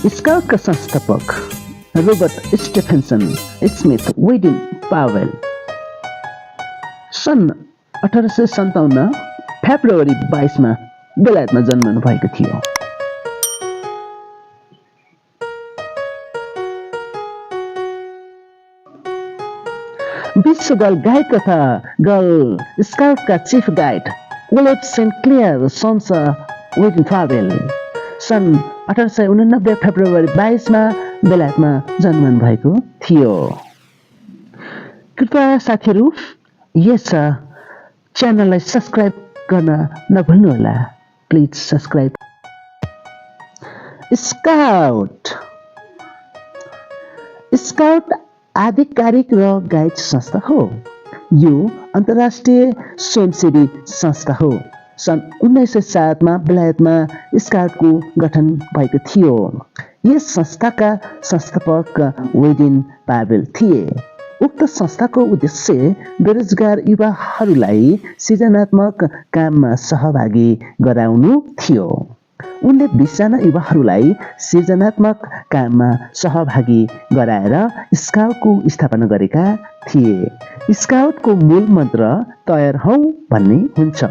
स्काउटका संस्थापक Robert Stephenson Smith Baden Powell सन् 1857 February 22 बेलायतमा जन्मनु भएको थियो। विश्व गर्ल गाइड तथा गर्ल स्काउटका chief guide Olave Saint Clair Soames Baden Powell सन् 1889 फेब्रुअरी 22 बेलायतमा जन्मनु भएको थियो। कृपया साथीहरू यस च्यानललाई सब्स्क्राइब गर्न नभुल्नुहोला। Please subscribe. स्काउट आधिकारिक र गाइड संस्था हो। यो अन्तर्राष्ट्रिय स्वयंसेवी संस्था हो। सन् 1907 बेलायतमा स्काउटको गठन भएको थियो। यस संस्थाका संस्थापक वेडिन पावेल थिए। उक्त संस्थाको उद्देश्य बेरोजगार युवाहरूलाई सृजनात्मक काममा सहभागी गराउनु थियो। उनले 20 जना युवाहरूलाई सृजनात्मक काममा सहभागी गराएर स्काउटको स्थापना गरेका थिए। स्काउटको मूल मन्त्र तयार हौ भन्ने हुन्छ।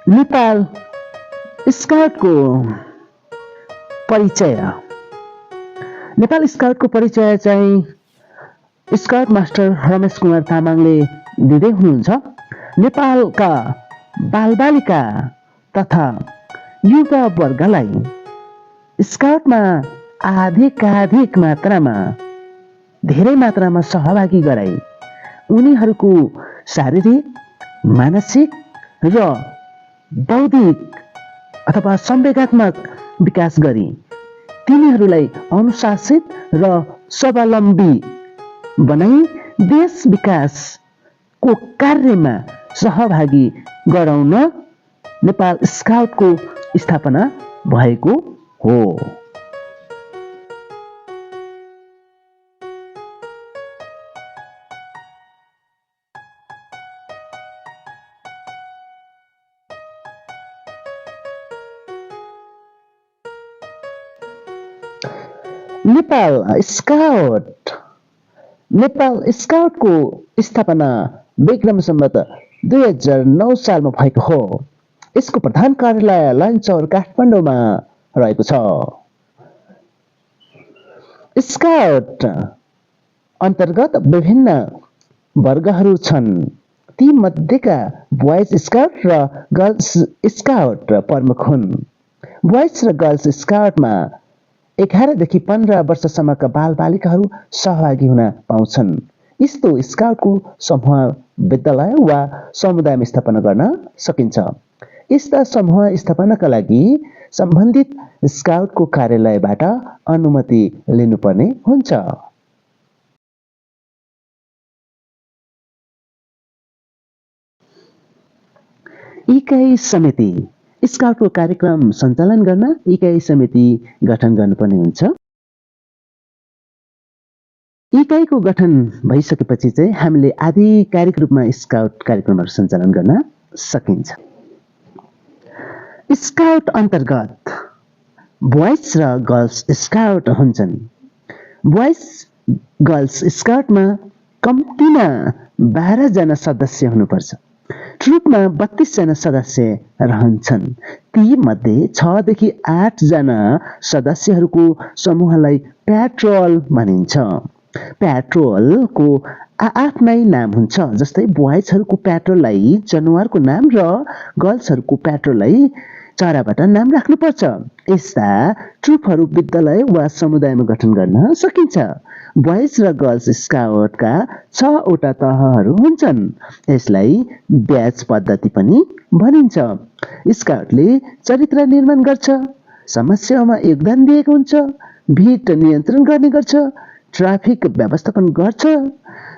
नेपाल स्काउटको परिचय। नेपाल स्काउटको परिचय चाहिँ स्काउट मास्टर रमेश कुमार तामाङले दिँदै हुनुहुन्छ। नेपालका बालबालिका तथा युवा वर्गलाई स्काउटमा अधिकाधिक मात्रामा धेरै मात्रामा सहभागी गराई उनीहरूको शारीरिक, मानसिक र बौद्धिक अथवा संवेगात्मक विकास गरी तिनीहरूलाई अनुशासित र स्वावलम्बी बनाई देश विकासको कार्यमा सहभागी गराउन नेपाल स्काउटको स्थापना भएको हो। नेपाल स्काउटको स्थापना विक्रम सम्वत 2009 सालमा भएको हो। यसको प्रधान कार्यालय लन्चौर काठमाडौँमा रहेको छ। स्काउट अन्तर्गत विभिन्न वर्गहरू छन्। ती मध्येका बोइज स्काउट र गर्ल्स स्काउट प्रमुख हुन्। बोइज र गर्ल्स स्काउटमा 11 देखि 15 वर्षसम्मका बालबालिकाहरू सहभागी हुन पाउँछन्। यस्तो स्काउटको समूह विद्यालय वा समुदायमा स्थापना गर्न सकिन्छ। यस्ता समूह स्थापनाका लागि सम्बन्धित स्काउटको कार्यालयबाट अनुमति लिनुपर्ने हुन्छ। इकाइ समिति। स्काउटको कार्यक्रम सञ्चालन गर्न इकाइ समिति गठन गर्नुपर्ने हुन्छ। इकाइको गठन भइसकेपछि चाहिँ हामीले आधिकारिक रूपमा स्काउट कार्यक्रमहरू सञ्चालन गर्न सकिन्छ। स्काउट अन्तर्गत बोइज र गर्ल्स स्काउट हुन्छन्। बोइज गर्ल्स स्काउटमा कम्तीमा 12 जना सदस्य हुनुपर्छ। ट्रुपमा 32 जना सदस्य रहन्छन्। ती मध्ये 6 देखि 8 जना सदस्यहरूको समूहलाई प्याट्रोल भनिन्छ। प्याट्रोलको आफ्नै नाम हुन्छ। जस्तै बोइजहरूको प्याट्रोललाई जनावरको नाम र गर्ल्सहरूको प्याट्रोललाई चराबाट नाम राख्नुपर्छ। यस्ता ट्रुपहरू विद्यालय वा समुदायमा गठन गर्न सकिन्छ। बोइज र गर्ल्स स्काउटका 6 वटा तहहरू हुन्छन्। यसलाई ब्याच पद्धति पनि भनिन्छ। स्काउटले चरित्र निर्माण गर्छ, समस्यामा योगदान दिएको हुन्छ, भिड नियन्त्रण गर्ने गर्छ, ट्राफिक व्यवस्थापन गर्छ,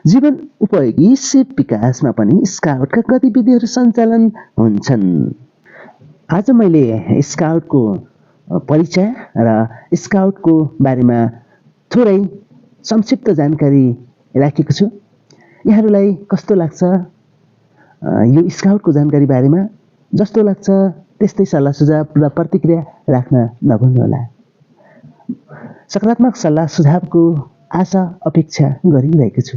जीवन उपयोगी सिप विकासमा पनि स्काउटका गतिविधिहरू सञ्चालन हुन्छन्। आज मैले स्काउटको परिचय र स्काउटको बारेमा थोरै संक्षिप्त जानकारी राखेको छु। यहाँहरूलाई कस्तो लाग्छ यो स्काउटको जानकारी बारेमा? जस्तो लाग्छ त्यस्तै सल्लाह सुझाव र प्रतिक्रिया राख्न नभुल्नुहोला। सकारात्मक सल्लाह सुझावको आशा अपेक्षा गरिरहेको छु।